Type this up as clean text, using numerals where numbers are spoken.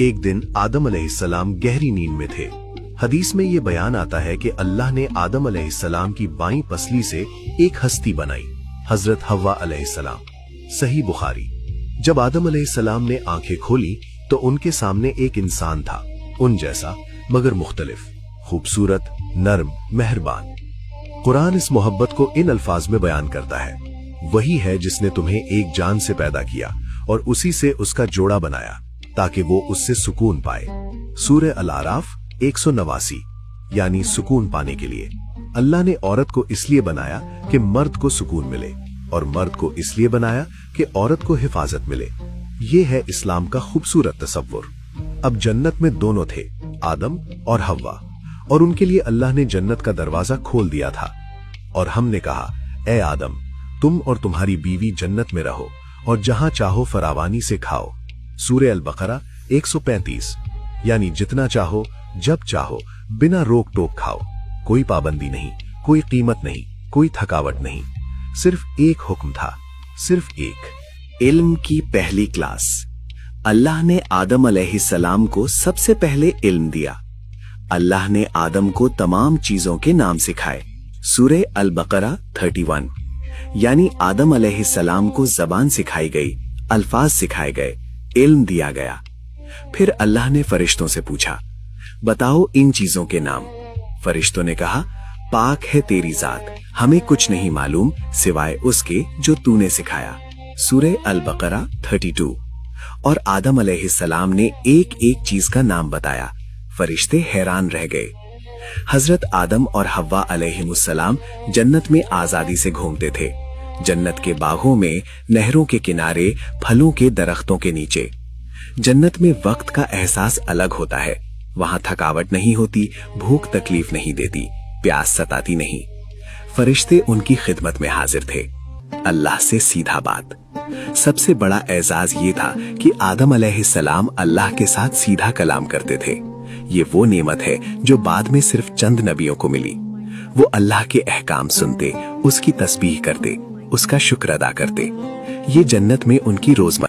एक दिन आदम अलैहिस्सलाम गहरी नींद में थे। हदीस में ये बयान आता है कि अल्लाह ने आदम अलैहिस्सलाम की बाईं पसली से एक हस्ती बनाई, हजरत हव्वा अलैहिस्सलाम। सही बुखारी। जब आदम अलैहिस्सलाम ने आंखें खोली तो उनके सामने एक इंसान था, उन जैसा मगर मुख्तलिफ, खूबसूरत, नर्म, मेहरबान। कुरान इस मोहब्बत को इन अल्फाज में बयान करता है, वही है जिसने तुम्हें एक जान से पैदा किया और उसी से उसका जोड़ा बनाया ताकि वो उससे सुकून पाए। सूरह अल-आराफ 189। यानी सुकून पाने के लिए अल्लाह ने औरत को इसलिए बनाया कि मर्द को सुकून मिले और मर्द को इसलिए बनाया कि औरत को हिफाजत मिले। ये है इस्लाम का खूबसूरत तसव्वुर। अब जन्नत में दोनों थे, आदम और हव्वा, और उनके लिए अल्लाह ने जन्नत का दरवाजा खोल दिया था और हमने कहा, ए आदम, तुम और तुम्हारी बीवी जन्नत में रहो और जहां चाहो फरावानी से खाओ। सूरह अल-बकरा 135। यानी जितना चाहो, जब चाहो, बिना रोक टोक खाओ। कोई पाबंदी नहीं, कोई कीमत नहीं, कोई थकावट नहीं। सिर्फ एक हुक्म था, सिर्फ एक। इल्म की पहली क्लास। अल्लाह ने आदम अलैहिस्सलाम को सबसे पहले इल्म दिया। अल्लाह ने आदम को तमाम चीजों के नाम सिखाए। सूरह अल-बकरा 31। यानी आदम अलैहिस्सलाम को जबान सिखाई गई, अल्फाज सिखाए गए, इल्म दिया गया। फिर अल्लाह ने फरिश्तों से पूछा, बताओ इन चीजों के नाम। फरिश्तों ने कहा, पाक है तेरी जात, हमें कुछ नहीं मालूम सिवाय उसके जो तूने सिखाया। सूरह अल-बकरा 32। और आदम अलैहिस्सलाम ने एक एक चीज का नाम बताया। फरिश्ते हैरान रह गए। हजरत आदम और हव्वा अलैहिमुस्सलाम जन्नत में आजादी से घूमते थे, जन्नत के बागों में, नहरों के किनारे, फलों के दरख्तों के नीचे। जन्नत में वक्त का एहसास अलग होता है। वहां थकावट नहीं होती, भूख तकलीफ नहीं देती, प्यास सताती नहीं। फरिश्ते उनकी खिदमत में हाजिर थे। अल्लाह से सीधा बात। सबसे बड़ा एजाज ये था कि आदम अलैहिस्सलाम अल्लाह के साथ सीधा कलाम करते थे। ये वो नेमत है जो बाद में सिर्फ चंद नबियों को मिली। वो अल्लाह के अहकाम सुनते, उसकी तस्बीह करते, उसका शुक्र अदा करते। ये जन्नत में उनकी रोजमर्रा